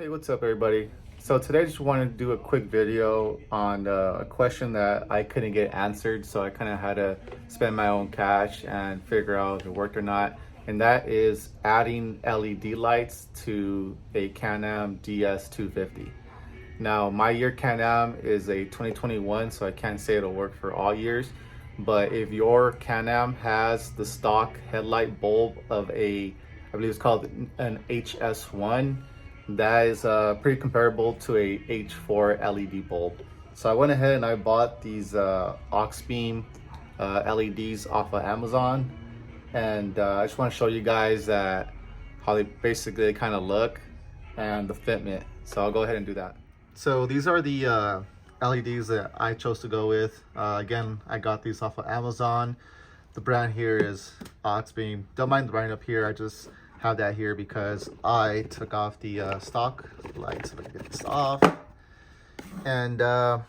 Hey, what's up everybody? So today I just wanted to do a quick video on a question that I couldn't get answered, so I kind of had to spend my own cash and figure out if it worked or not. And that is adding LED lights to a CanAm DS 250. Now, my year CanAm is a 2021, so I can't say it'll work for all years. But if your CanAm has the stock headlight bulb of I believe it's called an HS1, that is pretty comparable to a H4 LED bulb. So I went ahead and I bought these aux beam LEDs off of Amazon, and I just want to show you guys that how they basically kind of look and the fitment. So I'll go ahead and do that. So these are the LEDs that I chose to go with. Again, I got these off of Amazon. The brand here is Beam. Don't mind the brand up here. I just have that here because I took off the stock lights. Let me get this off. And I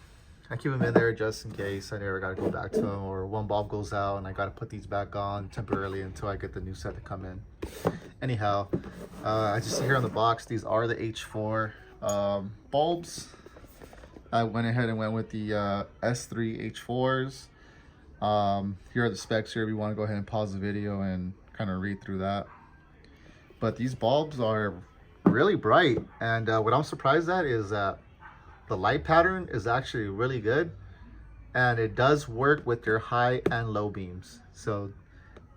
keep them in there just in case I never got to go back to them, or one bulb goes out and I got to put these back on temporarily until I get the new set to come in. Anyhow, I just see here on the box, these are the H4 bulbs. I went ahead and went with the S3 H4s. Here are the specs here if you want to go ahead and pause the video and kind of read through that. But these bulbs are really bright, and what I'm surprised at is that the light pattern is actually really good, and it does work with your high and low beams. So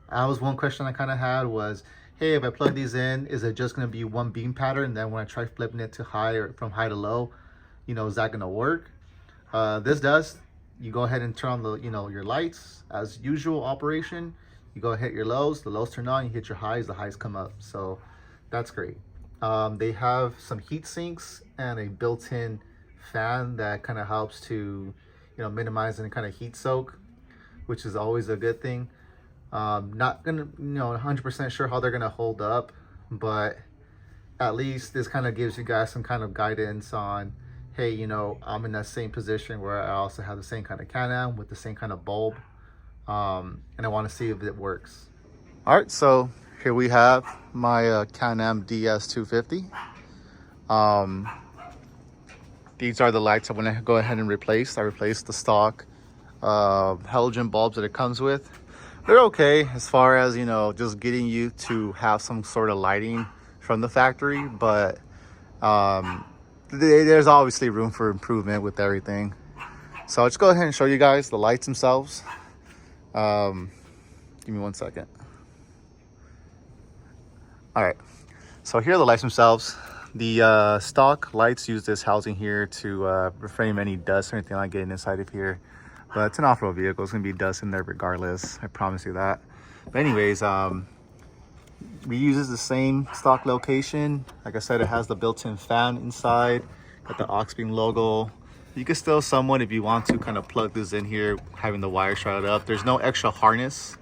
that was one question I kind of had was, hey, if I plug these in, is it just going to be one beam pattern? Then when I try flipping it to high or from high to low, is that going to work? This does. You go ahead and turn on the, your lights as usual operation. You go hit your lows, the lows turn on, you hit your highs, the highs come up. So that's great. They have some heat sinks and a built-in fan that kind of helps to, minimize any kind of heat soak, which is always a good thing. Not gonna, 100% sure how they're gonna hold up, but at least this kind of gives you guys some kind of guidance on, hey, I'm in that same position where I also have the same kind of CanAm with the same kind of bulb, and I want to see if it works. All right, so here we have my CanAm DS 250. These are the lights I want to go ahead and replace. I replaced the stock halogen bulbs that it comes with. They're okay as far as, just getting you to have some sort of lighting from the factory, but there's obviously room for improvement with everything. So let's go ahead and show you guys the lights themselves. Give me 1 second. All right, so here are the lights themselves. The stock lights use this housing here to refrain any dust or anything like getting inside of here. But it's an off-road vehicle. It's gonna be dust in there regardless. I promise you that. But anyways, reuses the same stock location. Like I said, it has the built-in fan inside. Got the aux beam logo. You can still somewhat, if you want to, kind of plug this in here, having the wire shrouded up. There's no extra harness,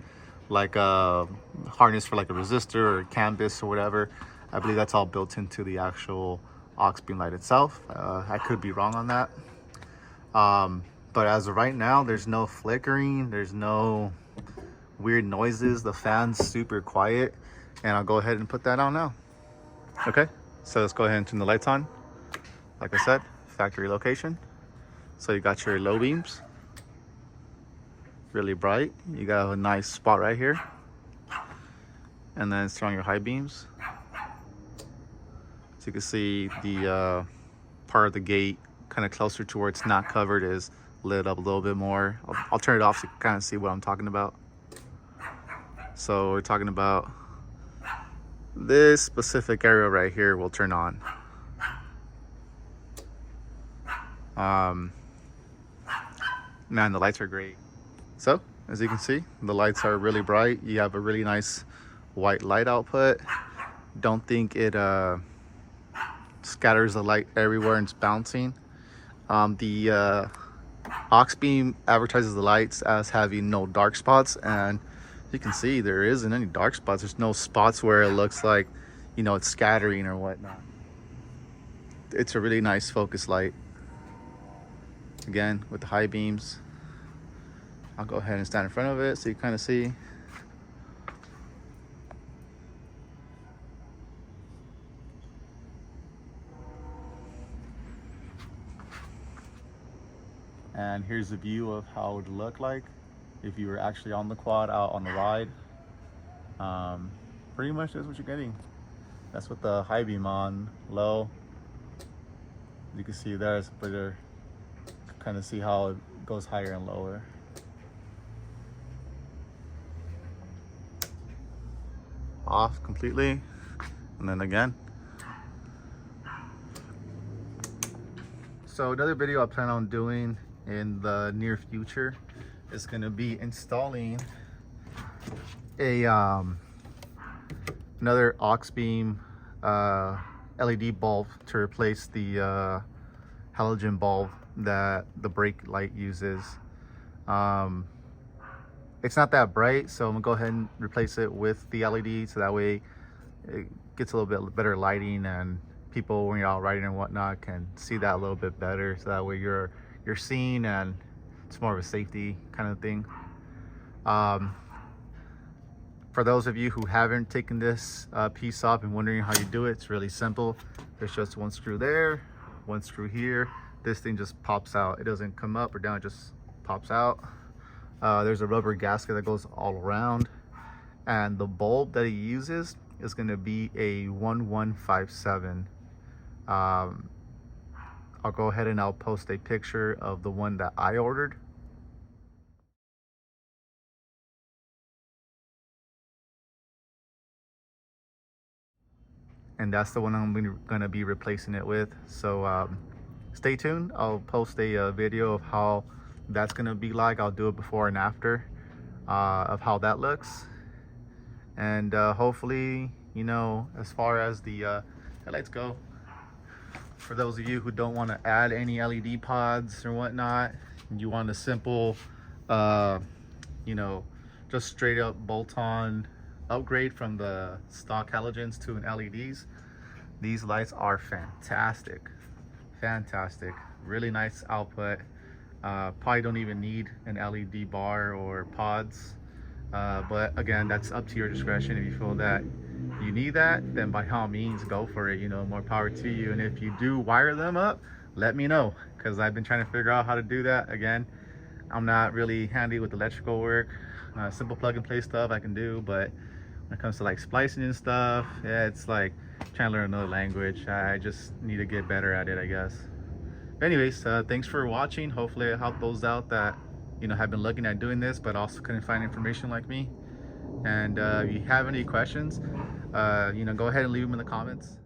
like a harness for like a resistor or canvas or whatever. I believe that's all built into the actual aux beam light itself. I could be wrong on that. But as of right now, there's no flickering, there's no weird noises. The fan's super quiet, and I'll go ahead and put that on now. Okay, so let's go ahead and turn the lights on. Like I said, factory location. So you got your low beams, really bright. You got a nice spot right here. And then turn on your high beams. So you can see the part of the gate kind of closer to where it's not covered is lit up a little bit more. I'll turn it off so you can kind of see what I'm talking about. So we're talking about this specific area right here will turn on. Man, the lights are great. So as you can see, the lights are really bright. You have a really nice white light output. Don't think it scatters the light everywhere and it's bouncing. The aux beam advertises the lights as having no dark spots, and you can see there isn't any dark spots. There's no spots where it looks like, it's scattering or whatnot. It's a really nice focus light. Again, with the high beams. I'll go ahead and stand in front of it so you kind of see. And here's a view of how it would look like if you were actually on the quad out on the ride. Pretty much that's what you're getting. That's with the high beam on. Low, you can see there's a better, kind of see how it goes higher and lower. Off completely, and then again. So another video I plan on doing in the near future is going to be installing a another aux beam LED bulb to replace the halogen bulb that the brake light uses. It's not that bright, so I'm gonna go ahead and replace it with the LED, so that way it gets a little bit better lighting, and people, when you're out riding and whatnot, can see that a little bit better, so that way you're seeing, and it's more of a safety kind of thing. For those of you who haven't taken this piece off and wondering how you do it, it's really simple. There's just one screw there, one screw here. This thing just pops out. It doesn't come up or down, it just pops out. There's a rubber gasket that goes all around, and the bulb that he uses is going to be a 1157. I'll go ahead and I'll post a picture of the one that I ordered. And that's the one I'm going to be replacing it with. So stay tuned. I'll post a video of how that's going to be like. I'll do it before and after of how that looks. And hopefully, you know, as far as the headlights go, for those of you who don't want to add any LED pods or whatnot, you want a simple, you know, just straight up bolt-on upgrade from the stock halogens to an LEDs. These lights are fantastic, really nice output. Probably don't even need an LED bar or pods, but again, that's up to your discretion. If you feel that you need that, then by all means go for it, you know, more power to you. And if you do wire them up, let me know, because I've been trying to figure out how to do that. Again, I'm not really handy with electrical work. Simple plug and play stuff I can do, but when it comes to like splicing and stuff, yeah, it's like trying to learn another language. I just need to get better at it, I guess. Anyways, thanks for watching. Hopefully I helped those out that, you know, have been looking at doing this but also couldn't find information like me. And if you have any questions, you know, go ahead and leave them in the comments.